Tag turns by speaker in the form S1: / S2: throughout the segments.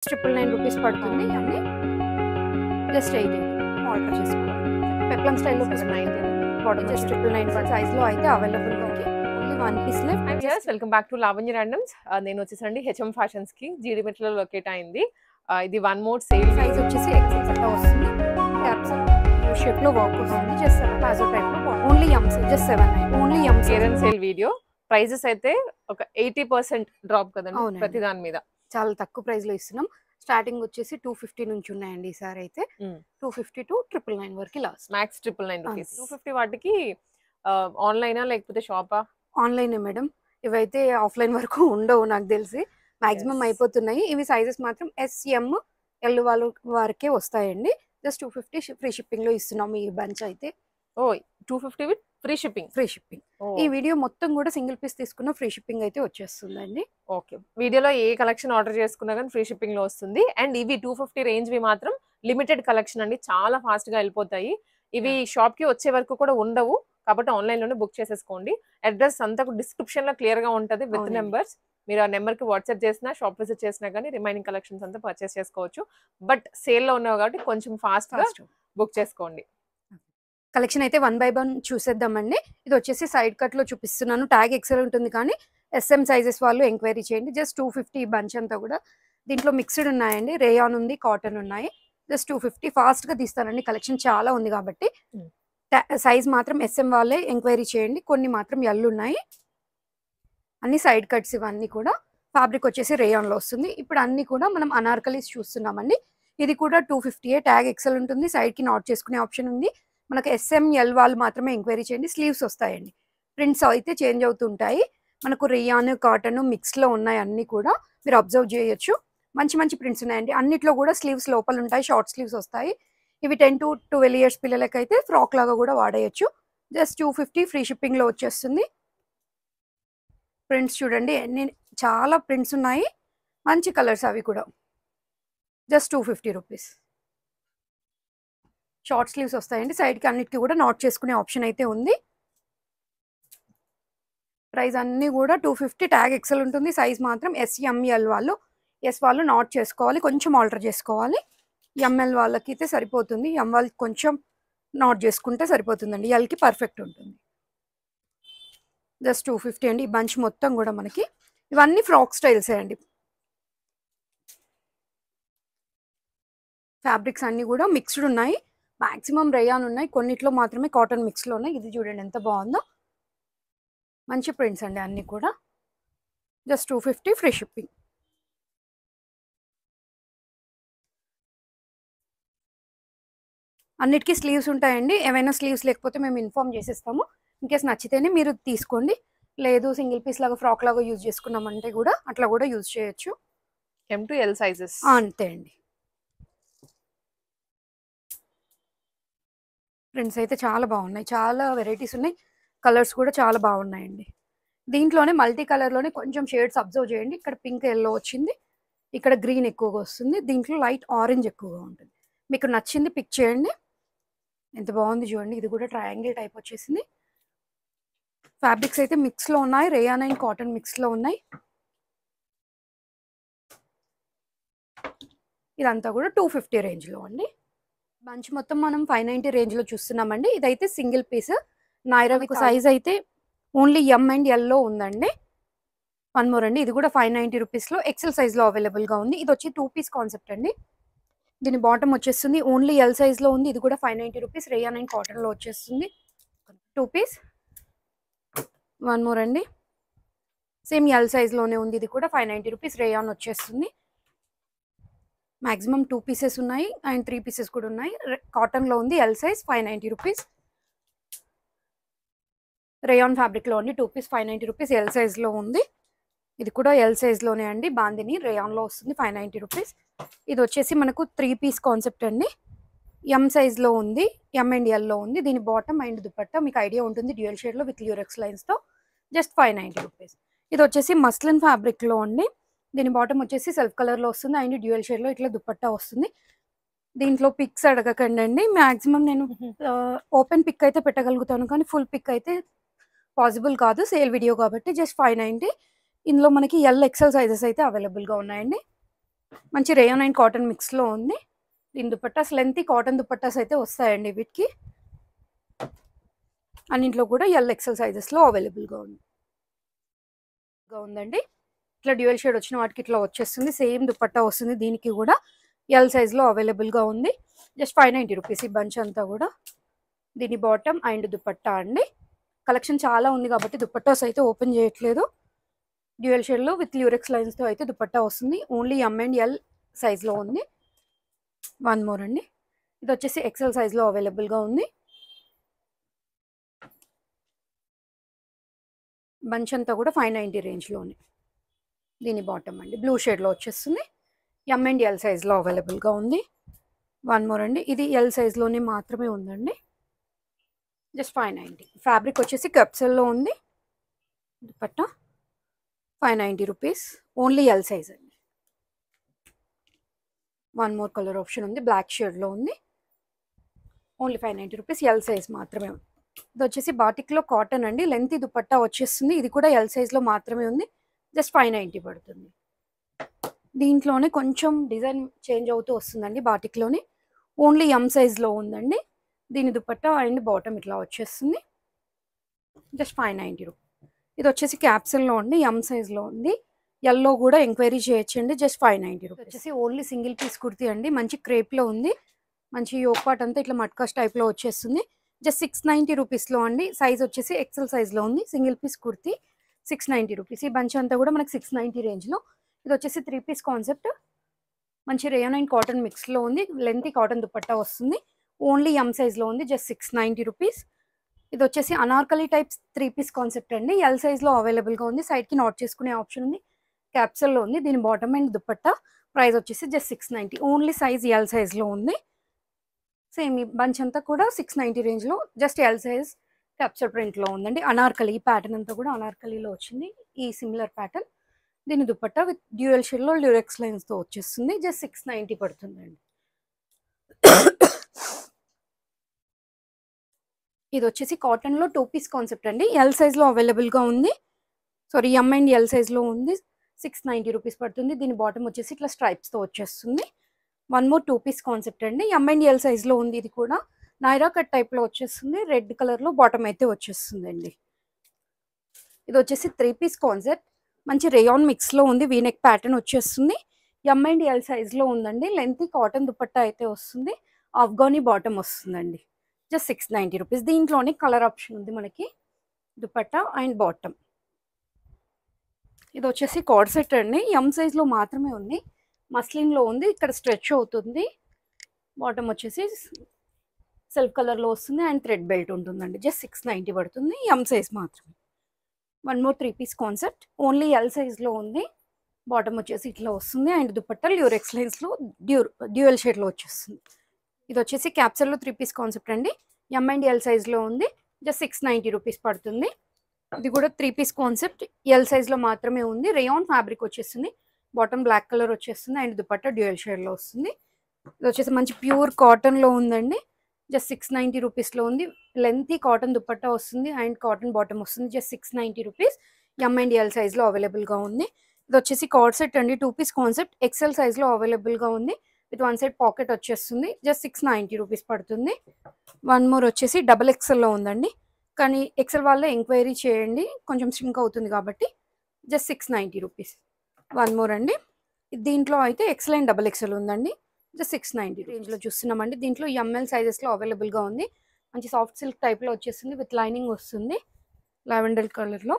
S1: 999 rupees పడుతుంది అండి. Just 8 order చేసుకోవాలి. పెప్లమ్ స్టైల్లో బాడీ జస్ట్ 999 సైజ్లో అయితే అవైలబుల్ మనకి only 1 piece left.
S2: And just welcome back to Lavanya randoms. నేను వచ్చేసండి హెచ్ఎం ఫ్యాషన్స్ కి జీడిమెట్లలో లొకేట్ అయింది. ఇది వన్ మోర్ సేల్
S1: సైజ్ వచ్చేసి ఎక్సెల్ కట్ట వస్తుంది. క్యాప్స్ షేప్ లో వర్క్ వస్తుంది. జస్ట్ ప్లాజో టైప్ లో only Ms just 79 only Ms.
S2: Clearance sale video. Prices అయితే ఒక 80% డ్రాప్ కదండి ప్రతి దాని మీద.
S1: చాలా తక్కువ ప్రైస్ లో ఇస్తున్నాం. స్టార్టింగ్ వచ్చేసి 250 నుంచి ఉన్నాయండి ఈసారి అయితే. 250 to 999 వరకు లాస్ట్.
S2: Max 999 rupees. 250 వాటికి ఆన్లైనా లేకపోతే షాపా?
S1: ఆన్లైనే మేడం. ఇవైతే ఆఫ్లైన్ వరకు ఉండవు నాకు తెలిసి. మాక్సిమం అయిపోతున్నాయి. ఇవి సైజెస్ మాత్రం ఎస్ఎం ఎల్ వాళ్ళ వరకే వస్తాయండి. జస్ట్ 250 ఫ్రీ షిప్పింగ్ లో ఇస్తున్నాం ఈ బంచ్ అయితే.
S2: ఓ 250 with free shipping.
S1: Free shipping. ఈ వీడియో మొత్తం కూడా సింగిల్ పీస్ తీసుకున్న ఫ్రీ షిప్పింగ్ అయితే వచ్చేస్తుందండి.
S2: ఓకే, వీడియోలో ఏ కలెక్షన్ ఆర్డర్ చేసుకున్నా కానీ ఫ్రీ షిప్పింగ్ లో వస్తుంది. అండ్ ఇవి 250 రేంజ్ వి మాత్రం లిమిటెడ్ కలెక్షన్ అండి, చాలా ఫాస్ట్ గా వెళ్ళిపోతాయి. ఇవి షాప్ కి వచ్చే వరకు కూడా ఉండవు, కాబట్టి ఆన్లైన్ లోనే బుక్ చేసేసుకోండి. అడ్రస్ అంతా డిస్క్రిప్షన్ లో క్లియర్ గా ఉంటది విత్ నెంబర్స్. మీరు ఆ నెంబర్ కి వాట్సాప్ చేసినా షాప్ విజిట్ చేసినా కానీ రిమైనింగ్ కలెక్షన్స్ అంతా పర్చేస్ చేసుకోవచ్చు. బట్ సేల్ లో ఉన్నావు కాబట్టి కొంచెం ఫాస్ట్ గా బుక్ చేసుకోండి.
S1: కలెక్షన్ అయితే 1 by 1 చూసేద్దామండి. ఇది వచ్చేసి సైడ్ కట్ లో చూపిస్తున్నాను. ట్యాగ్ ఎక్సెల్ ఉంటుంది కానీ ఎస్ఎం సైజెస్ వాళ్ళు ఎంక్వైరీ చేయండి. జస్ట్ 250 బంచ్ అంతా కూడా. దీంట్లో మిక్స్డ్ ఉన్నాయండి, రేయాన్ ఉంది, కాటన్ ఉన్నాయి. జస్ట్ 250 ఫాస్ట్ గా తీస్తానండి, కలెక్షన్ చాలా ఉంది కాబట్టి. సైజ్ మాత్రం ఎస్ఎం వాళ్ళే ఎంక్వైరీ చేయండి. కొన్ని మాత్రం ఎల్ ఉన్నాయి. అన్ని సైడ్ కట్స్ ఇవన్నీ కూడా. ఫ్యాబ్రిక్ వచ్చేసి రేయాన్ లో వస్తుంది. ఇప్పుడు అన్ని కూడా మనం అనార్కలీస్ చూస్తున్నామండి. ఇది కూడా 250 ట్యాగ్ ఎక్సెల్ ఉంటుంది. సైడ్ కి నాట్ చేసుకునే ఆప్షన్ ఉంది. మనకు ఎస్ఎం ఎల్ వాళ్ళు మాత్రమే ఎంక్వైరీ చేయండి. స్లీవ్స్ వస్తాయండి. ప్రింట్స్ అయితే చేంజ్ అవుతుంటాయి. మనకు రియాన్ కాటన్ మిక్స్ లో ఉన్నాయి. అన్ని కూడా మీరు అబ్జర్వ్ చేయొచ్చు. మంచి మంచి ప్రింట్స్ ఉన్నాయండి. అన్నిట్లో కూడా స్లీవ్స్ లోపల ఉంటాయి, షార్ట్ స్లీవ్స్ వస్తాయి. ఇవి 10 to 12 years పిల్లలకైతే ఫ్రాక్ లాగా కూడా వాడేయచ్చు. జస్ట్ 250 ఫ్రీ షిప్పింగ్ లో వచ్చేస్తుంది. ప్రింట్స్ చూడండి, చాలా ప్రింట్స్ ఉన్నాయి, మంచి కలర్స్ అవి కూడా. Just 250 rupees. షార్ట్ స్లీవ్స్ వస్తాయండి. సైడ్కి అన్నిటికీ కూడా నాట్ చేసుకునే ఆప్షన్ అయితే ఉంది. ప్రైస్ అన్నీ కూడా 250. ట్యాగ్ ఎక్సెల్ ఉంటుంది. సైజ్ మాత్రం ఎస్ఎంఎల్ వాళ్ళు, ఎస్ వాళ్ళు నాట్ చేసుకోవాలి, కొంచెం ఆల్టర్ చేసుకోవాలి. ఎంఎల్ వాళ్ళకి అయితే సరిపోతుంది. ఎం వాళ్ళకి కొంచెం నాట్ చేసుకుంటే సరిపోతుందండి. ఎల్కి పర్ఫెక్ట్ ఉంటుంది. జస్ట్ 250 అండి. ఈ బంచ్ మొత్తం కూడా మనకి ఇవన్నీ ఫ్రాక్ స్టైల్సే అండి. ఫ్యాబ్రిక్స్ అన్నీ కూడా మిక్స్డ్ ఉన్నాయి. మాక్సిమం రేయాన్ ఉన్నాయి, కొన్నిట్లో మాత్రమే కాటన్ మిక్స్లో ఉన్నాయి. ఇది చూడండి ఎంత బాగుందో, మంచి ప్రింట్స్ అండి అన్నీ కూడా. Just 250 free shipping. అన్నిటికీ స్లీవ్స్ ఉంటాయండి. ఏమైనా స్లీవ్స్ లేకపోతే మేము ఇన్ఫార్మ్ చేసేస్తాము. ఇన్కేస్ నచ్చితేనే మీరు తీసుకోండి. లేదు సింగిల్ పీస్ లాగా ఫ్రాక్ లాగా యూజ్ చేసుకున్నామంటే కూడా అట్లా కూడా యూజ్ చేయొచ్చు.
S2: M to L సైజెస్
S1: అంతే అండి. ప్రింట్స్ అయితే చాలా బాగున్నాయి, చాలా వెరైటీస్ ఉన్నాయి. కలర్స్ కూడా చాలా బాగున్నాయండి. దీంట్లోనే మల్టీ కలర్లోనే కొంచెం షేడ్స్ అబ్జర్వ్ చేయండి. ఇక్కడ పింక్ ఎల్లో వచ్చింది, ఇక్కడ గ్రీన్ ఎక్కువగా వస్తుంది, దీంట్లో లైట్ ఆరెంజ్ ఎక్కువగా ఉంటుంది. మీకు నచ్చింది పిక్ చేయండి. ఎంత బాగుంది చూడండి. ఇది కూడా ట్రయాంగిల్ టైప్ వచ్చేసింది. ఫ్యాబ్రిక్స్ అయితే మిక్స్లో ఉన్నాయి, రేయాన్ అండ్ కాటన్ మిక్స్లో ఉన్నాయి. ఇదంతా కూడా 250 రేంజ్లో అండి. బంచ్ మొత్తం మనం 590 రేంజ్లో చూస్తున్నామండి. ఇదైతే సింగిల్ పీస్ నాయరా. మీకు సైజ్ అయితే ఓన్లీ ఎం అండ్ ఎల్లో ఉందండి. 1 more అండి. ఇది కూడా 590 రూపీస్లో ఎక్సెల్ సైజ్లో అవైలబుల్గా ఉంది. ఇది వచ్చి 2 పీస్ కాన్సెప్ట్ అండి. దీని బాటమ్ వచ్చేస్తుంది ఓన్లీ ఎల్ సైజ్లో ఉంది. ఇది కూడా 590 రూపీస్ రేయాన్ అండ్ కాటన్లో వచ్చేస్తుంది. 2 పీస్. 1 more అండి. సేమ్ ఎల్ సైజ్లోనే ఉంది. ఇది కూడా 590 రూపీస్ రేయాన్ వచ్చేస్తుంది. మ్యాక్సిమం 2 పీసెస్ ఉన్నాయి అండ్ 3 పీసెస్ కూడా ఉన్నాయి. కాటన్లో ఉంది, ఎల్ సైజ్ 590 రూపీస్. రేయాన్ ఫ్యాబ్రిక్లో ఉంది 2 పీస్ 590 రూపీస్. ఎల్ సైజ్లో ఉంది. ఇది కూడా ఎల్ సైజ్లోనే అండి. బాందిని రేయాన్లో వస్తుంది 590 రూపీస్. ఇది వచ్చేసి మనకు 3 పీస్ కాన్సెప్ట్ అండి. ఎం సైజ్లో ఉంది, ఎం అండ్ ఎల్లో ఉంది. దీని బాటమ్ అండ్ దుపట్టా మీకు ఐడియా ఉంటుంది, డ్యూయల్ షేడ్లో విత్ యూరెక్స్ లైన్స్తో. Just 590 rupees. ఇది వచ్చేసి మస్లిన్ ఫ్యాబ్రిక్లో అండి. దీని బాటమ్ వచ్చేసి సెల్ఫ్ కలర్లో వస్తుంది అండ్ డ్యూయల్ షేడ్లో ఇట్లా దుపట్టా వస్తుంది. దీంట్లో పిక్స్ అడగకండి అండి. మ్యాక్సిమం నేను ఓపెన్ పిక్ అయితే పెట్టగలుగుతాను కానీ ఫుల్ పిక్ అయితే పాసిబుల్ కాదు, సేల్ వీడియో కాబట్టి. జస్ట్ 590. ఇందులో మనకి ఎల్ ఎక్సెల్ సైజెస్ అయితే అవైలబుల్గా ఉన్నాయండి. మంచి రేయాన్ అండ్ కాటన్ మిక్స్లో ఉంది. దీని దుపట్టాస్ లెంతీ కాటన్ దుపట్టాస్ అయితే వస్తాయండి వీటికి. అన్నింట్లో కూడా ఎల్-XL సైజెస్లో అవైలబుల్గా ఉందండి. ఇట్లా డ్యూయల్ షేడ్ వచ్చిన వాటికి ఇట్లా వచ్చేస్తుంది. సేమ్ దుపట్టా వస్తుంది. దీనికి కూడా ఎల్ సైజ్లో అవైలబుల్గా ఉంది. జస్ట్ 590 రూపీస్ ఈ బంచ్ అంతా కూడా. దీని బాటమ్ అండ్ దుపట్టా అండి. కలెక్షన్ చాలా ఉంది కాబట్టి దుపట్టాస్ అయితే ఓపెన్ చేయట్లేదు. డ్యూయల్ షేడ్లో విత్ ల్యూరెక్స్ లైన్స్తో అయితే దుపట్టా వస్తుంది. ఓన్లీ M&L సైజ్లో ఉంది. వన్ మోర్ అండి. ఇది వచ్చేసి XL సైజ్లో అవైలబుల్గా ఉంది. బంచ్ అంతా కూడా 590 రేంజ్లోనే. దీని బాటమ్ అండి బ్లూ షేడ్లో వచ్చేస్తుంది. M&L సైజ్లో అవైలబుల్గా ఉంది. వన్ మోర్ అండి. ఇది ఎల్ సైజ్లోనే మాత్రమే ఉందండి. జస్ట్ 590. ఫ్యాబ్రిక్ వచ్చేసి కప్సెల్లో ఉంది. Dupatta 590 rupees. Only L size అండి. వన్ మోర్ కలర్ ఆప్షన్ ఉంది. బ్లాక్ షేడ్లో ఉంది. Only 590 rupees. ఎల్ సైజ్ మాత్రమే ఉంది. ఇది వచ్చేసి బాటిక్లో కాటన్ అండి. లెంత్ దుపట్టా వచ్చేస్తుంది. ఇది కూడా ఎల్ సైజ్లో మాత్రమే ఉంది. జస్ట్ 590 పడుతుంది. దీంట్లోనే కొంచెం డిజైన్ చేంజ్ అవుతూ వస్తుందండి బాటిక్లోని. ఓన్లీ M సైజ్లో ఉందండి. దీని దుపట్టా అండ్ బాటమ్ ఇట్లా వచ్చేస్తుంది. Just 590 rupees. ఇది వచ్చేసి క్యాప్సూల్లో ఉంది. M సైజ్లో ఉంది. ఎల్లో కూడా ఎంక్వైరీ చేయొచ్చండి. Just 590 rupees. వచ్చేసి ఓన్లీ సింగిల్ పీస్ కుర్తీ అండి. మంచి క్రేప్లో ఉంది. మంచి యోక్ పార్ట్ అంతా ఇట్లా మట్కాస్ టైప్లో వచ్చేస్తుంది. జస్ట్ 690 రూపీస్లో అండి. సైజ్ వచ్చేసి XL సైజ్లో ఉంది. Single piece kurti 690 rupees. ఈ బంచ్ అంతా కూడా మనకి 690 రేంజ్లో. ఇది వచ్చేసి 3 పీస్ కాన్సెప్ట్. మంచి రేయాన్ అండ్ కాటన్ మిక్స్లో ఉంది. లెంతీ కాటన్ దుపట్టా వస్తుంది. ఓన్లీ M సైజ్లో ఉంది. Just 690 rupees. ఇది వచ్చేసి అనార్కలి టైప్స్ 3 పీస్ కాన్సెప్ట్ అండి. ఎల్ సైజ్లో అవైలబుల్గా ఉంది. సైడ్కి నాట్ చేసుకునే ఆప్షన్ ఉంది. క్యాప్సూల్లో ఉంది. దీని బాటమ్ అండ్ దుపట్టా ప్రైస్ వచ్చేసి జస్ట్ 690. ఓన్లీ సైజ్ ఎల్ సైజ్లో ఉంది. సేమ్ ఈ బంచ్ అంతా కూడా 690 రేంజ్లో. జస్ట్ ఎల్ సైజ్ క్యాప్సూల్ ప్రింట్లో ఉందండి. అనార్కలి ఈ ప్యాటర్న్ అంతా కూడా అనార్కలీలో వచ్చింది. ఈ సిమిలర్ ప్యాటర్న్. దీని దుపట్టా విత్ డ్యూయల్ షేడ్లో ల్యూరెక్స్ లైన్స్తో వచ్చేస్తుంది. జస్ట్ 690 పడుతుందండి. ఇది వచ్చేసి కాటన్లో 2 పీస్ కాన్సెప్ట్ అండి. ఎల్ సైజ్లో అవైలబుల్గా ఉంది. సారీ M&L సైజ్లో ఉంది. 690 రూపీస్ పడుతుంది. దీని బాటమ్ వచ్చేసి ఇట్లా స్ట్రైప్స్తో వచ్చేస్తుంది. వన్ మోర్ 2 పీస్ కాన్సెప్ట్ అండి. M&L సైజ్లో ఉంది. ఇది కూడా నైరా కట్ టైప్లో వచ్చేస్తుంది. రెడ్ కలర్లో బాటమ్ అయితే వచ్చేస్తుందండి. ఇది వచ్చేసి 3 పీస్ కాన్సెప్ట్. మంచి రేయాన్ మిక్స్లో ఉంది. వీనెక్ ప్యాటర్న్ వచ్చేస్తుంది. M&L సైజ్లో ఉందండి. లెంతీ కాటన్ దుపట్టా అయితే వస్తుంది. ఆఫ్ఘానీ బాటమ్ వస్తుందండి. Just 690 rupees. దీంట్లోనే కలర్ ఆప్షన్ ఉంది మనకి. Dupatta and bottom. ఇది వచ్చేసి కార్డ్ సెట్ అండి. M సైజ్లో మాత్రమే ఉంది. మస్లిన్లో ఉంది. ఇక్కడ స్ట్రెచ్ అవుతుంది. బాటమ్ వచ్చేసి సెల్ఫ్ కలర్లో వస్తుంది అండ్ థ్రెడ్ బెల్ట్ ఉంటుందండి. జస్ట్ 690 పడుతుంది. M సైజ్ మాత్రమే. One more 3 piece concept. Only L సైజ్లో ఉంది. బాటమ్ వచ్చేసి ఇట్లా వస్తుంది అండ్ దుపట్టా ల్యూరెక్స్ లైన్స్లో డ్యూయల్ షేడ్లో వచ్చేస్తుంది. ఇది వచ్చేసి క్యాప్సూల్లో 3 పీస్ కాన్సెప్ట్ అండి. M&L సైజ్లో ఉంది. జస్ట్ 690 రూపీస్ పడుతుంది. ఇది కూడా 3 పీస్ కాన్సెప్ట్. ఎల్ సైజ్లో మాత్రమే ఉంది. రేయాన్ ఫ్యాబ్రిక్ వచ్చేస్తుంది. బాటమ్ బ్లాక్ కలర్ వచ్చేస్తుంది అండ్ దుపట్టా డ్యూయల్ షేడ్లో వస్తుంది. ఇది వచ్చేసి మంచి ప్యూర్ కాటన్లో ఉందండి. జస్ట్ 690 రూపీస్లో ఉంది. లెంతీ కాటన్ దుపట్టా వస్తుంది అండ్ కాటన్ బాటమ్ వస్తుంది. Just 690 rupees. M&L సైజ్లో అవైలబుల్గా ఉంది. ఇది వచ్చేసి కార్డ్ సెట్ అండి. 2 పీస్ కాన్సెప్ట్. XL సైజ్లో అవైలబుల్గా ఉంది. విత్ వన్ సైడ్ పాకెట్ వచ్చేస్తుంది. జస్ట్ 690 రూపీస్ పడుతుంది. వన్ మోర్ వచ్చేసి XXL ఉందండి. కానీ XL వాళ్ళే ఎంక్వైరీ చేయండి. కొంచెం స్ట్రింక్ అవుతుంది కాబట్టి. Just 690 rupees. వన్ మోర్ అండి. దీంట్లో అయితే XL అండ్ XXL ఉందండి. జస్ట్ 690 రేంజ్లో చూస్తున్నామండి. దీంట్లో ML సైజెస్లో అవైలబుల్గా ఉంది. మంచి సాఫ్ట్ సిల్క్ టైప్లో వచ్చేస్తుంది. విత్ లైనింగ్ వస్తుంది. లావెండర్ కలర్లో.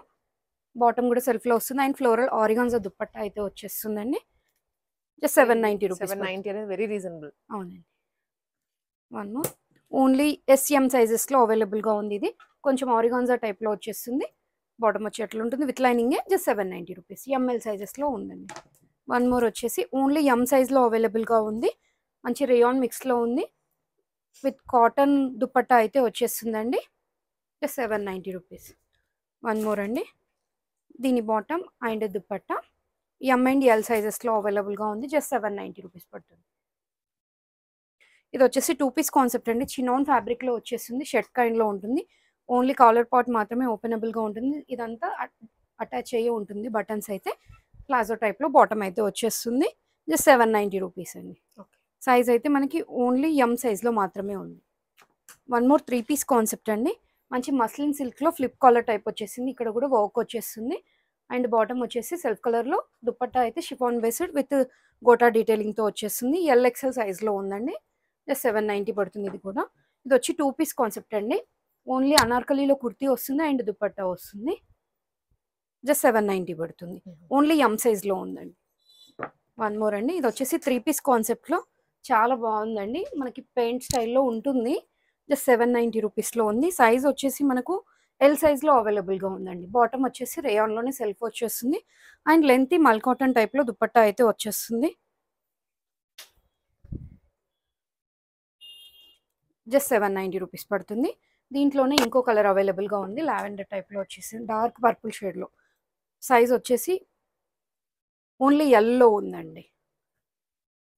S1: బాటమ్ కూడా సెల్ఫ్లో వస్తుంది అండ్ ఫ్లోరల్ ఆరిగాన్జా దుపట్టా అయితే వచ్చేస్తుందండి. Just 790 rupees.
S2: 790 అనేది వెరీ రీజనబుల్.
S1: అవునండి. One more. ఓన్లీ SM సైజెస్లో అవైలబుల్గా ఉంది. ఇది కొంచెం ఆరిగాన్జా టైప్లో వచ్చేస్తుంది. బాటమ్ వచ్చి అట్లా ఉంటుంది. విత్ లైనింగే. Just 790 rupees. ML సైజెస్లో ఉందండి. వన్ మోర్ వచ్చేసి ఓన్లీ M సైజ్లో అవైలబుల్గా ఉంది. మంచి రేయాన్ మిక్స్లో ఉంది. విత్ కాటన్ దుపట్టా అయితే వచ్చేస్తుందండి. Just 790 rupees. వన్ మోర్ అండి. దీని బాటమ్ అండ్ దుపట్టా M&L సైజెస్లో అవైలబుల్గా ఉంది. జస్ట్ 790 రూపీస్ పడుతుంది. ఇది వచ్చేసి 2 పీస్ కాన్సెప్ట్ అండి. చినాన్ ఫ్యాబ్రిక్లో వచ్చేస్తుంది. షర్ట్ కైండ్లో ఉంటుంది. ఓన్లీ కాలర్ పార్ట్ మాత్రమే ఓపెనబుల్గా ఉంటుంది. ఇదంతా అటాచ్ అయ్యి ఉంటుంది. బటన్స్ అయితే ప్లాజో టైప్లో బాటమ్ అయితే వచ్చేస్తుంది. జస్ట్ 790 రూపీస్ అండి.
S2: ఓకే.
S1: సైజ్ అయితే మనకి ఓన్లీ ఎం సైజ్లో మాత్రమే ఉంది. వన్ మోర్ 3 పీస్ కాన్సెప్ట్ అండి. మంచి మస్లిన్ సిల్క్లో ఫ్లిప్ కాలర్ టైప్ వచ్చేసింది. ఇక్కడ కూడా వర్క్ వచ్చేస్తుంది. అండ్ బాటమ్ వచ్చేసి సెల్ఫ్ కలర్లో, దుపట్టా అయితే షిఫాన్ బేస్డ్ విత్ గోటా డీటెయిలింగ్తో వచ్చేస్తుంది. ఎల్ఎక్సెల్ సైజ్లో ఉందండి. జస్ట్ 790 పడుతుంది ఇది కూడా. ఇది వచ్చి 2 పీస్ కాన్సెప్ట్ అండి. ఓన్లీ అనార్కలీలో కుర్తీ వస్తుంది అండ్ దుపట్టా వస్తుంది. జస్ట్ 790 పడుతుంది. ఓన్లీ ఎం సైజ్లో ఉందండి. వన్ మోర్ అండి. ఇది వచ్చేసి 3 పీస్ కాన్సెప్ట్లో చాలా బాగుందండి. మనకి పెయింట్ స్టైల్లో ఉంటుంది. జస్ట్ 790 రూపీస్లో ఉంది. సైజ్ వచ్చేసి మనకు ఎల్ సైజ్లో అవైలబుల్గా ఉందండి. బాటమ్ వచ్చేసి రేయాన్లోనే సెల్ఫ్ వచ్చేస్తుంది. అండ్ లెంతీ మల్ కాటన్ టైప్లో దుపట్టా అయితే వచ్చేస్తుంది. జస్ట్ 790 రూపీస్ పడుతుంది. దీంట్లోనే ఇంకో కలర్ అవైలబుల్గా ఉంది. లావెండర్ టైప్లో వచ్చేసి డార్క్ పర్పుల్ షేడ్లో. సైజ్ వచ్చేసి ఓన్లీ ఎల్లో ఉందండి.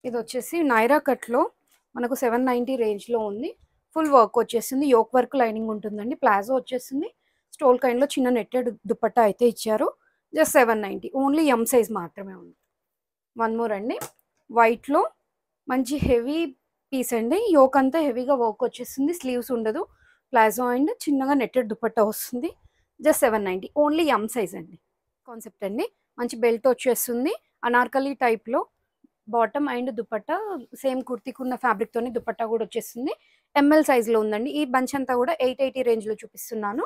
S1: ఇది వచ్చేసి నైరా కట్లో మనకు 790 రేంజ్లో ఉంది. ఫుల్ వర్క్ వచ్చేసింది. యోక్ వర్క్ లైనింగ్ ఉంటుందండి. ప్లాజో వచ్చేసింది. స్టోల్ కైండ్లో చిన్న నెట్టెడ్ దుపట్టా అయితే ఇచ్చారు. జస్ట్ 790. ఓన్లీ ఎం సైజ్ మాత్రమే ఉంది. వన్ మోర్ అండి. వైట్లో మంచి హెవీ పీస్ అండి. యోక్ అంతా హెవీగా వర్క్ వచ్చేస్తుంది. స్లీవ్స్ ఉండదు. ప్లాజో అండ్ చిన్నగా నెట్టెడ్ దుపట్టా వస్తుంది. జస్ట్ 790. ఓన్లీ ఎం సైజ్ అండి. కాన్సెప్ట్ అండి. మంచి బెల్ట్ వచ్చేస్తుంది. అనార్కలి టైప్లో బాటమ్ అండ్ దుపట్టా సేమ్ కుర్తీకున్న ఫ్యాబ్రిక్తోనే దుపట్టా కూడా వచ్చేస్తుంది. ఎంఎల్ సైజ్లో ఉందండి. ఈ బంచ్ అంతా కూడా 880 రేంజ్లో చూపిస్తున్నాను.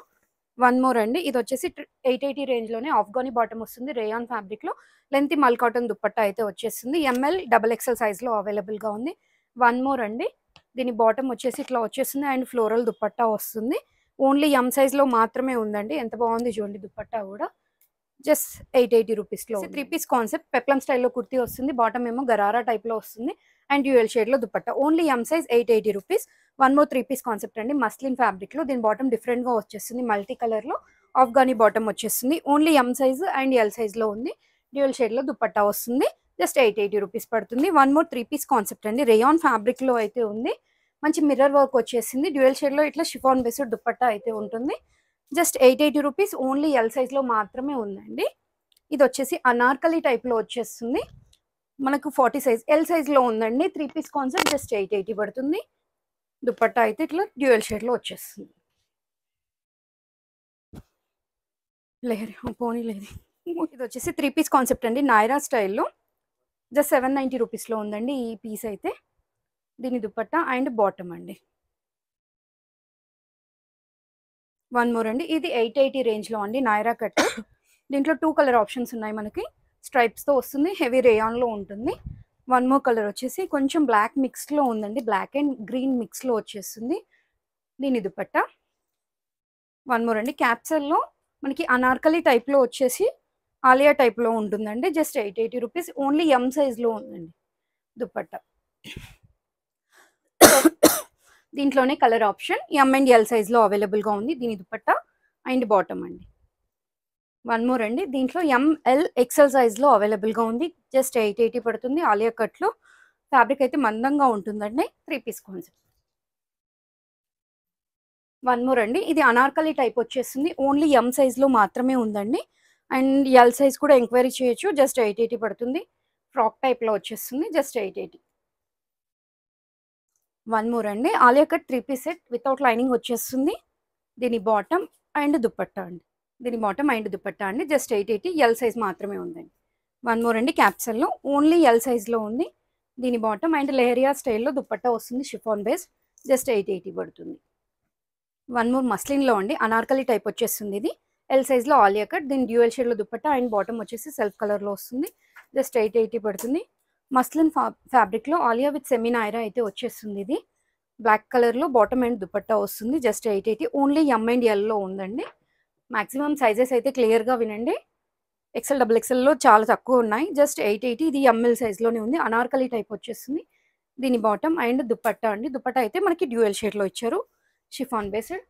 S1: వన్ మోర్ అండి. ఇది వచ్చేసి 880 రేంజ్లోనే ఆఫ్ఘానీ బాటమ్ వస్తుంది. రేయాన్ ఫ్యాబ్రిక్లో లెంతీ మల్ కాటన్ దుపట్టా అయితే వచ్చేస్తుంది. ఎంఎల్ XXL సైజ్లో అవైలబుల్గా ఉంది. వన్ మోర్ అండి. దీని బాటమ్ వచ్చేసి ఇట్లా వచ్చేస్తుంది అండ్ ఫ్లోరల్ దుపట్టా వస్తుంది. ఓన్లీ ఎం సైజ్లో మాత్రమే ఉందండి. ఎంత బాగుంది చూడండి దుపట్టా కూడా. జస్ట్ 880 రూపీస్లో 3 పీస్ కాన్సెప్ట్ పెప్లం స్టైల్లో కుర్తీ వస్తుంది. బాటమ్ ఏమో గరారా టైప్లో వస్తుంది అండ్ డ్యూయల్ షేడ్లో dupatta. Only M size 880 rupees. One more 3 piece concept అండి. మస్లిన్ ఫ్యాబ్రిక్లో దీని బాటమ్ డిఫరెంట్గా వచ్చేస్తుంది. మల్టీ కలర్లో ఆఫ్ఘానీ బాటమ్ వచ్చేస్తుంది. Only M size and L సైజ్లో ఉంది. డ్యూయల్ షేడ్లో దుపట్టా వస్తుంది. జస్ట్ 880 రూపీస్ పడుతుంది. వన్ మోర్ 3 పీస్ కాన్సెప్ట్ అండి. రేయాన్ ఫ్యాబ్రిక్లో అయితే ఉంది. మంచి మిర్రర్ వర్క్ వచ్చేసింది. డ్యూయల్ షేడ్లో ఇట్లా షిఫాన్ బేస్డ్ దుపట్టా అయితే ఉంటుంది. Just 880 rupees. ఓన్లీ ఎల్ సైజ్లో మాత్రమే ఉందండి. ఇది వచ్చేసి అనార్కలి టైప్లో వచ్చేస్తుంది. మనకు 40 సైజ్ ఎల్ సైజ్లో ఉందండి. 3 పీస్ కాన్సెప్ట్ జస్ట్ 880 పడుతుంది. దుపట్టా అయితే ఇట్లా డ్యూయల్ షేడ్లో వచ్చేస్తుంది. పోనీ లేదు. ఇది వచ్చేసి 3 పీస్ కాన్సెప్ట్ అండి. నైరా స్టైల్లో జస్ట్ 790 రూపీస్లో ఉందండి ఈ పీస్ అయితే. దీని దుపట్టా అండ్ బాటమ్ అండి. వన్ మోర్ అండి. ఇది 880 రేంజ్లో అండి. నైరా కట్. దీంట్లో 2 కలర్ ఆప్షన్స్ ఉన్నాయి మనకి. స్ట్రైప్స్తో వస్తుంది. హెవీ రేయాన్లో ఉంటుంది. వన్ మోర్ కలర్ వచ్చేసి కొంచెం బ్లాక్ మిక్స్లో ఉందండి. బ్లాక్ అండ్ గ్రీన్ మిక్స్లో వచ్చేస్తుంది దీని దుపట్టా. వన్ మోర్ అండి. క్యాప్సల్లో మనకి అనార్కలి టైప్లో వచ్చేసి ఆలియా టైప్లో ఉంటుందండి. Just 880 rupees. ఓన్లీ ఎం సైజ్లో ఉందండి దుపట్టా. దీంట్లోనే colour option M and L సైజ్లో అవైలబుల్గా ఉంది. దీని దుపట్టా అండ్ బాటమ్ అండి. వన్ మోర్ అండి. దీంట్లో XL సైజ్లో అవైలబుల్గా ఉంది. జస్ట్ 880 పడుతుంది. ఆలియా కట్లో ఫ్యాబ్రిక్ అయితే మందంగా ఉంటుందండి. 3 పీస్ కాన్సెప్ట్. వన్ మోర్ అండి. ఇది అనార్కలి టైప్ వచ్చేస్తుంది. ఓన్లీ ఎం సైజ్లో మాత్రమే ఉందండి. అండ్ ఎల్ సైజ్ కూడా ఎంక్వైరీ చేయొచ్చు. జస్ట్ 880 పడుతుంది. ఫ్రాక్ టైప్లో వచ్చేస్తుంది. జస్ట్ 880. వన్ మోర్ అండి. Alia cut 3 piece set without lining వచ్చేస్తుంది. దీని బాటమ్ అండ్ దుపట్టా అండి. దీని బాటమ్ అండ్ దుపట్టా అండి. జస్ట్ 880. ఎల్ సైజ్ మాత్రమే ఉందండి. వన్ మోర్ అండి. క్యాప్సల్లో ఓన్లీ ఎల్ సైజ్లో ఉంది. దీని బాటమ్ అండ్ లెహరియా స్టైల్లో దుపట్టా వస్తుంది. Chiffon base. జస్ట్ 880 పడుతుంది. వన్ మోర్ మస్లిన్లో అండి. అనార్కలి టైప్ వచ్చేస్తుంది ఇది. ఎల్ సైజ్లో ఆలియా కట్. దీని డ్యూయల్ షేడ్లో దుపట్టా అండ్ బాటమ్ వచ్చేసి సెల్ఫ్ కలర్లో వస్తుంది. జస్ట్ 880 పడుతుంది. మస్లిన్ ఫ్యాబ్రిక్లో ఆలియా విత్ సెమీ నైరా అయితే వచ్చేస్తుంది. ఇది బ్లాక్ కలర్లో బాటమ్ అండ్ దుపట్టా వస్తుంది. Just 880. Only M and yellow ఉందండి. మ్యాక్సిమం సైజెస్ అయితే క్లియర్గా వినండి. XXLలో చాలా తక్కువ ఉన్నాయి. జస్ట్ 880. ఇది ఎంఎల్ సైజ్లోనే ఉంది. అనార్కలి టైప్ వచ్చేస్తుంది. దీని బాటమ్ అండ్ దుపట్టా అండి. దుపట్టా అయితే మనకి డ్యూయల్ షేడ్లో ఇచ్చారు. Chiffon based.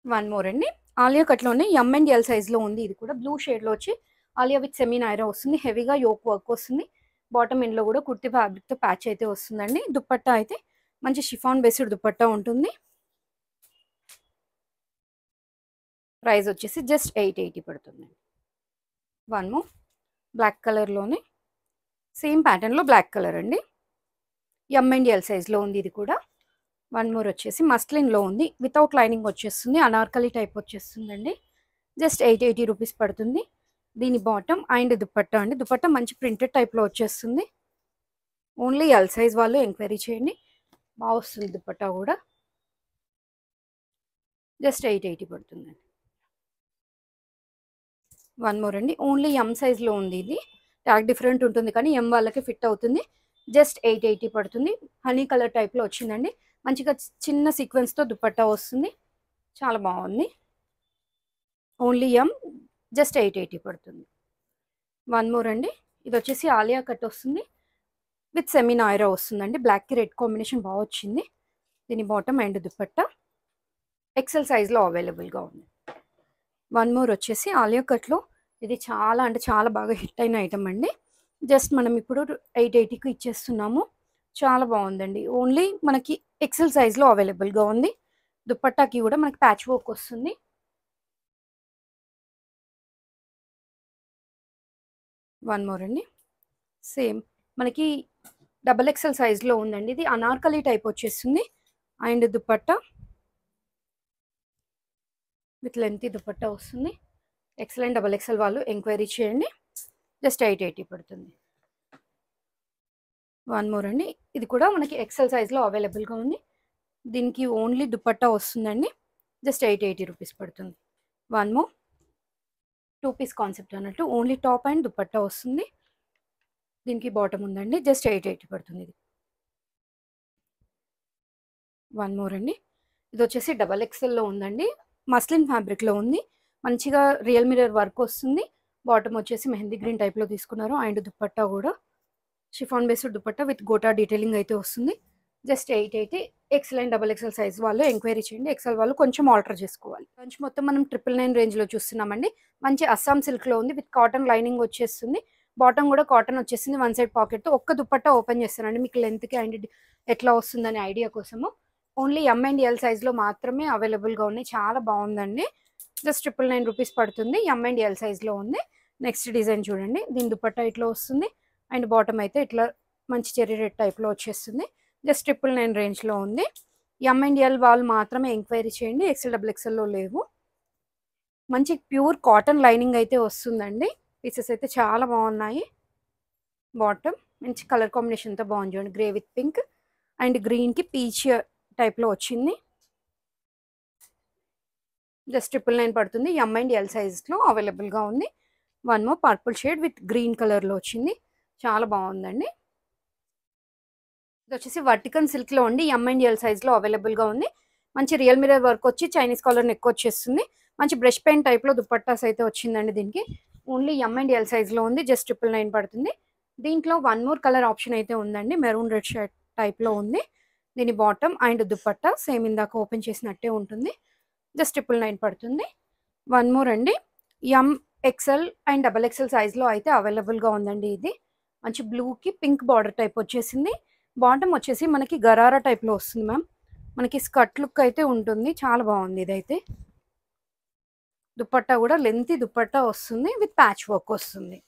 S1: వన్ మోర్ అండి. ఆలియా కట్లోనే ఎం అండ్ ఎల్ సైజ్లో ఉంది. ఇది కూడా బ్లూ షేడ్లో వచ్చి ఆలియా విత్ సెమీ నైరా వస్తుంది. హెవీగా యోక్ వర్క్ వస్తుంది. బాటమ్ ఎండ్లో కూడా కుర్తీ ఫ్యాబ్రిక్తో ప్యాచ్ అయితే వస్తుందండి. దుపట్టా అయితే మంచి షిఫాన్ బేస్డ్ దుపట్టా ఉంటుంది. ప్రైస్ వచ్చేసి జస్ట్ 880 పడుతుంది. One more. బ్లాక్ కలర్లోనే సేమ్ ప్యాటర్న్లో బ్లాక్ కలర్ అండి. ఎమ్ అండ్ ఎల్ సైజ్లో ఉంది ఇది కూడా. వన్ మోర్ వచ్చేసి మస్లిన్లో ఉంది, వితౌట్ లైనింగ్ వచ్చేస్తుంది, అనార్కలి టైప్ వచ్చేస్తుందండి. జస్ట్ 880 రూపీస్ పడుతుంది. దీని బాటమ్ అండ్ దుపట్టా అండి. దుపట్టా మంచి ప్రింటెడ్ టైప్లో వచ్చేస్తుంది. ఓన్లీ ఎల్ సైజ్ వాళ్ళు ఎంక్వైరీ చేయండి, బాగా వస్తుంది దుపట్టా కూడా. జస్ట్ 880 పడుతుందండి. వన్ మోర్ అండి, ఓన్లీ ఎమ్ సైజ్లో ఉంది ఇది. ట్యాగ్ డిఫరెంట్ ఉంటుంది కానీ ఎమ్ వాళ్ళకి ఫిట్ అవుతుంది. జస్ట్ 880 పడుతుంది. హనీ కలర్ టైప్లో వచ్చిందండి. మంచిగా చిన్న సీక్వెన్స్తో దుపట్టా వస్తుంది, చాలా బాగుంది. ఓన్లీ ఎమ్, జస్ట్ 880 పడుతుంది. వన్ మోర్ అండి, ఇది వచ్చేసి ఆలియా కట్ వస్తుంది, విత్ సెమీ నాయరా వస్తుందండి. బ్లాక్కి రెడ్ కాంబినేషన్ బాగా వచ్చింది. దీని బాటమ్ అండ్ దుపట్టా ఎక్సెల్ సైజ్లో అవైలబుల్గా ఉంది. వన్ మోర్ వచ్చేసి ఆలియా కట్లో, ఇది చాలా అంటే చాలా బాగా హిట్ అయిన ఐటమ్ అండి. జస్ట్ మనం ఇప్పుడు 880కి ఇచ్చేస్తున్నాము, చాలా బాగుందండి. ఓన్లీ మనకి ఎక్సెల్ సైజ్లో అవైలబుల్గా ఉంది. దుపట్టాకి కూడా మనకి ప్యాచ్ వర్క్ వస్తుంది. వన్ మోర్ అండి, సేమ్ మనకి డబల్ ఎక్సెల్ సైజ్లో ఉందండి. ఇది అనార్కలి టైప్ వచ్చేస్తుంది. And dupatta with lengthy dupatta వస్తుంది. ఎక్సెల్ అండ్ డబల్ ఎక్సెల్ వాళ్ళు ఎంక్వైరీ చేయండి, జస్ట్ 880 పడుతుంది. వన్ మోర్ అండి, ఇది కూడా మనకి ఎక్సెల్ సైజ్లో అవైలబుల్గా ఉంది. దీనికి ఓన్లీ దుపట్టా వస్తుందండి, జస్ట్ 880 రూపీస్ పడుతుంది. వన్ మోర్, 2 పీస్ కాన్సెప్ట్ అన్నట్టు, ఓన్లీ టాప్ అండ్ దుపట్టా వస్తుంది. దీనికి బాటమ్ ఉందండి, జస్ట్ 880 పడుతుంది ఇది. వన్ మోర్ అండి, ఇది వచ్చేసి డబల్ ఎక్సెల్లో ఉందండి, మస్లిన్ ఫ్యాబ్రిక్లో ఉంది. మంచిగా రియల్ మిర్రర్ వర్క్ వస్తుంది. బాటమ్ వచ్చేసి మెహందీ గ్రీన్ టైప్లో తీసుకున్నారు. అండ్ దుపట్టా కూడా chiffon based dupatta with gota detailing అయితే వస్తుంది. Just 880. XL and double XL size వాళ్ళు ఎంక్వైరీ చేయండి. ఎక్సెల్ వాళ్ళు కొంచెం ఆల్టర్ చేసుకోవాలి. కొంచెం మొత్తం మనం 999 రేంజ్లో చూస్తున్నామండి. మంచి అస్సాం సిల్క్లో ఉంది, విత్ కాటన్ లైనింగ్ వచ్చేస్తుంది. బాటమ్ కూడా కాటన్ వచ్చేసింది, వన్ సైడ్ పాకెట్తో. ఒక్క దుపట్టా ఓపెన్ చేస్తానండి మీకు లెంత్కి అండ్ ఎట్లా వస్తుందనే ఐడియా కోసము. ఓన్లీ ఎమ్ అండ్ ఎల్ సైజ్లో మాత్రమే అవైలబుల్గా ఉన్నాయి. చాలా బాగుందండి. జస్ట్ 999 రూపీస్ పడుతుంది. ఎమ్ అండ్ ఎల్ సైజ్లో ఉంది. నెక్స్ట్ డిజైన్ చూడండి, దీని దుపట్టా ఇట్లా వస్తుంది. అండ్ బాటమ్ అయితే ఇట్లా మంచి చెర్రీ రెడ్ టైప్లో వచ్చేస్తుంది. జస్ట్ 999 రేంజ్లో ఉంది. ఎమ్ అండ్ ఎల్ వాళ్ళు మాత్రమే ఎంక్వైరీ చేయండి, ఎక్సెల్ డబుల్ ఎక్సెల్లో లేవు. మంచి ప్యూర్ కాటన్ లైనింగ్ అయితే వస్తుందండి. పీసెస్ అయితే చాలా బాగున్నాయి. బాటమ్ మంచి కలర్ కాంబినేషన్తో బాగుంది చూడండి, గ్రే విత్ పింక్ అండ్ గ్రీన్కి పీచ్ టైప్లో వచ్చింది. జస్ట్ 999 పడుతుంది. ఎమ్ అండ్ ఎల్ సైజ్లో అవైలబుల్గా ఉంది. One more purple shade with green కలర్లో వచ్చింది, చాలా బాగుందండి. ఇది వచ్చేసి వర్టికన్ సిల్క్లో ఉండి ఎమ్ అండ్ ఎల్ సైజ్లో అవైలబుల్గా ఉంది. మంచి రియల్ మిర్రర్ వర్క్ వచ్చి చైనీస్ కాలర్ నెక్ వచ్చేస్తుంది. మంచి బ్రష్ పెయింట్ టైప్లో దుపట్టాస్ అయితే వచ్చిందండి. దీనికి ఓన్లీ ఎమ్ అండ్ ఎల్ సైజ్లో ఉంది, జస్ట్ 999 పడుతుంది. దీంట్లో వన్ మోర్ కలర్ ఆప్షన్ అయితే ఉందండి, మెరూన్ రెడ్ షర్ట్ టైప్లో ఉంది. దీని బాటమ్ అండ్ దుపట్టా సేమ్ ఇందాక ఓపెన్ చేసినట్టే ఉంటుంది, జస్ట్ 999 పడుతుంది. వన్ మోర్ అండి, M XL and double XL సైజ్లో అయితే అవైలబుల్గా ఉందండి. ఇది మంచి బ్లూకి పింక్ బార్డర్ టైప్ వచ్చేసింది. బాటమ్ వచ్చేసి మనకి గరారా టైప్లో వస్తుంది మ్యామ్. మనకి స్కర్ట్ లుక్ అయితే ఉంటుంది, చాలా బాగుంది ఇదైతే. దుపట్టా కూడా లెంతీ దుపట్టా వస్తుంది, విత్ ప్యాచ్ వర్క్ వస్తుంది.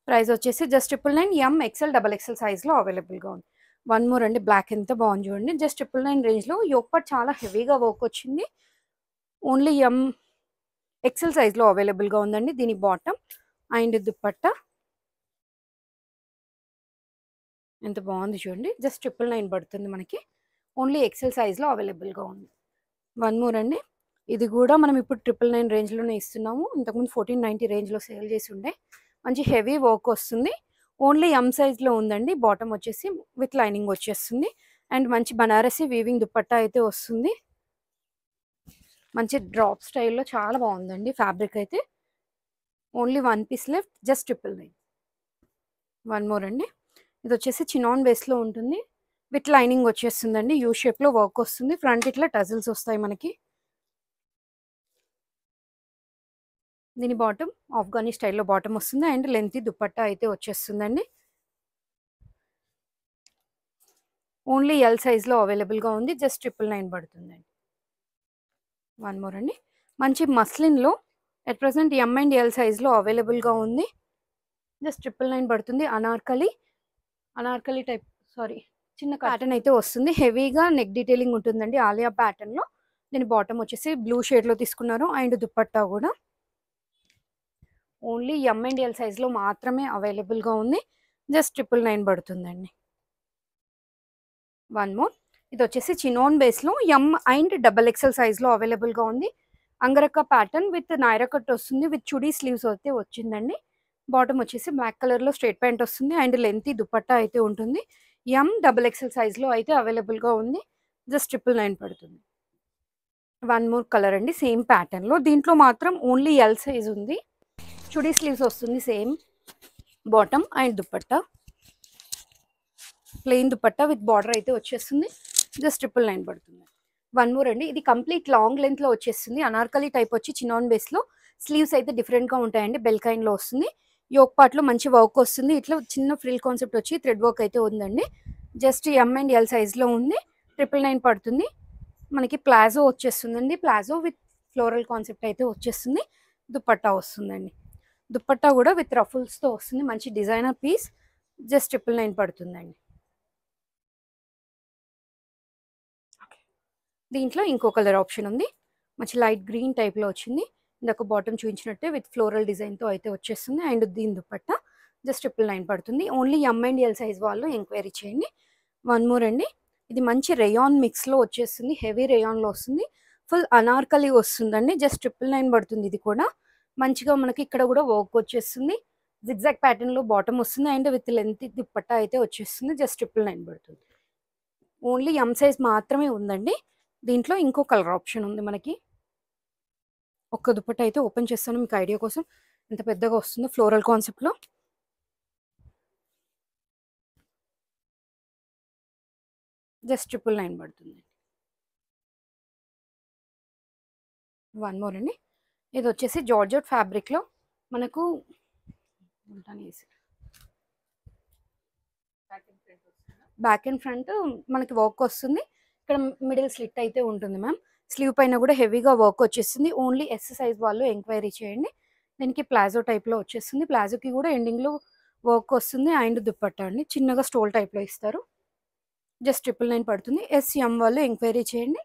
S1: ప్రైస్ వచ్చేసి just 999. M XL double XL సైజ్లో అవైలబుల్గా ఉంది. వన్ మోర్ అండి, బ్లాక్ ఎంత బాగుంది చూడండి, జస్ట్ 999 రేంజ్లో. యోక్ పార్ట్ చాలా హెవీగా వర్క్ వచ్చింది. ఓన్లీ ఎమ్ ఎక్సెల్ సైజ్లో అవైలబుల్గా ఉందండి. దీని బాటమ్ అండ్ దుపట్టా ఎంత బాగుంది చూడండి, జస్ట్ 999 పడుతుంది మనకి. ఓన్లీ ఎక్సెల్ సైజ్లో అవైలబుల్గా ఉంది. వన్ మోర్ అండి, ఇది కూడా మనం ఇప్పుడు 999 రేంజ్లోనే ఇస్తున్నాము. ఇంతకుముందు 1490 రేంజ్లో సేల్ చేసి ఉండే. మంచి హెవీ వర్క్ వస్తుంది. ఓన్లీ ఎమ్ సైజ్లో ఉందండి. బాటమ్ వచ్చేసి విత్ లైనింగ్ వచ్చేస్తుంది. అండ్ మంచి బనారసి వీవింగ్ దుపట్టా అయితే వస్తుంది. మంచి డ్రాప్ స్టైల్లో చాలా బాగుందండి ఫ్యాబ్రిక్ అయితే. Only one piece left, just 999. One more అండి, ఇది వచ్చేసి చినాన్ బేస్లో ఉంటుంది, విత్ లైనింగ్ వచ్చేస్తుందండి. యూ షేప్లో వర్క్ వస్తుంది. ఫ్రంట్ ఇట్లా టజిల్స్ వస్తాయి మనకి. దీని బాటమ్ ఆఫ్ఘనీ స్టైల్లో బాటమ్ వస్తుంది. అండ్ లెంతీ దుపట్టా అయితే వచ్చేస్తుందండి. ఓన్లీ ఎల్ సైజ్లో అవైలబుల్గా ఉంది, జస్ట్ 999 పడుతుందండి. వన్ మోర్ అండి, మంచి మస్లిన్లో at present M and L సైజ్లో అవైలబుల్గా ఉంది. జస్ట్ 999 పడుతుంది. అనార్కలి టైప్ చిన్న ప్యాటర్న్ అయితే వస్తుంది. హెవీగా నెక్ డీటెయిలింగ్ ఉంటుందండి ఆలియా ప్యాటర్న్లో. దీని బాటమ్ వచ్చేసి బ్లూ షేడ్లో తీసుకున్నారు. అండ్ దుపట్టా కూడా ఓన్లీ ఎం అండ్ ఎల్ సైజ్లో మాత్రమే అవైలబుల్గా ఉంది. జస్ట్ 999 పడుతుందండి. వన్ మోర్, ఇది వచ్చేసి చినోన్ బేస్లో ఎం అండ్ XXL సైజ్లో అవైలబుల్గా ఉంది. Angrakha pattern with Naira cut వస్తుంది. విత్ చుడీ స్లీవ్స్ అయితే వచ్చిందండి. బాటమ్ వచ్చేసి బ్లాక్ కలర్లో స్ట్రేట్ ప్యాంట్ వస్తుంది. అండ్ లెంతీ దుపట్టా అయితే ఉంటుంది. ఎం XXL సైజ్లో అయితే అవైలబుల్గా ఉంది. జస్ట్ 999 పడుతుంది. వన్ మోర్ కలర్ అండి సేమ్ ప్యాటర్న్లో. దీంట్లో మాత్రం ఓన్లీ ఎల్ సైజ్ ఉంది. చుడీ స్లీవ్స్ వస్తుంది. Same bottom and dupatta plain dupatta with border అయితే వచ్చేస్తుంది. జస్ట్ 999 పడుతుంది. వన్ మోర్ అండి, ఇది కంప్లీట్ లాంగ్ లెంత్లో వచ్చేస్తుంది. అనార్కలి టైప్ వచ్చి చినాన్ బేస్లో. స్లీవ్స్ అయితే డిఫరెంట్గా ఉంటాయండి. బెల్కైన్లో వస్తుంది. యోక్ పార్ట్లో మంచి వర్క్ వస్తుంది. ఇట్లా చిన్న ఫ్రిల్ కాన్సెప్ట్ వచ్చి థ్రెడ్ వర్క్ అయితే ఉందండి. జస్ట్ ఎం అండ్ ఎల్ సైజ్లో ఉంది. 999 పడుతుంది. మనకి ప్లాజో వచ్చేస్తుందండి. ప్లాజో విత్ ఫ్లోరల్ కాన్సెప్ట్ అయితే వచ్చేస్తుంది. దుపట్టా వస్తుందండి. దుపట్టా కూడా విత్ రఫుల్స్తో వస్తుంది. మంచి డిజైనర్ పీస్. జస్ట్ 999 పడుతుందండి. దీంట్లో ఇంకో కలర్ ఆప్షన్ ఉంది. మంచి లైట్ గ్రీన్ టైప్లో వచ్చింది. ఇందాక బాటమ్ చూపించినట్టే విత్ ఫ్లోరల్ డిజైన్తో అయితే వచ్చేస్తుంది. అండ్ దీని దుపట్టా జస్ట్ 999 పడుతుంది. Only M and L size వాళ్ళు ఎంక్వైరీ చేయండి. వన్ మోర్ అండి, ఇది మంచి రేయాన్ మిక్స్లో వచ్చేస్తుంది. హెవీ రేయాన్లో వస్తుంది. ఫుల్ అనార్కలి వస్తుందండి. జస్ట్ 999 పడుతుంది. ఇది కూడా మంచిగా మనకి ఇక్కడ కూడా వర్క్ వచ్చేస్తుంది. జిగ్జాగ్ ప్యాటర్న్లో బాటమ్ వస్తుంది. అండ్ విత్ లెంత్ దుపట్టా అయితే వచ్చేస్తుంది. జస్ట్ 999 పడుతుంది. ఓన్లీ ఎం సైజ్ మాత్రమే ఉందండి. దీంట్లో ఇంకో కలర్ ఆప్షన్ ఉంది మనకి. ఒక్క దుపట్టా అయితే ఓపెన్ చేస్తాను మీకు ఐడియా కోసం ఎంత పెద్దగా వస్తుందో ఫ్లోరల్ కాన్సెప్ట్లో. జస్ట్ 999 పడుతుంది. వన్ మోర్ అండి, ఇది వచ్చేసి జార్జెట్ ఫ్యాబ్రిక్లో మనకు బ్యాక్ అండ్ ఫ్రంట్ మనకి వర్క్ వస్తుంది. ఇక్కడ మిడిల్ స్లిట్ అయితే ఉంటుంది మ్యామ్. స్లీవ్ పైన కూడా హెవీగా వర్క్ వచ్చేస్తుంది. ఓన్లీ ఎస్ సైజ్ వాళ్ళు ఎంక్వైరీ చేయండి. దీనికి ప్లాజో టైప్లో వచ్చేస్తుంది. ప్లాజోకి కూడా ఎండింగ్లో వర్క్ వస్తుంది. అండ్ దుపట్టా అండి చిన్నగా స్టోల్ టైప్లో ఇస్తారు. జస్ట్ 999 పడుతుంది. ఎం వాళ్ళు ఎంక్వైరీ చేయండి.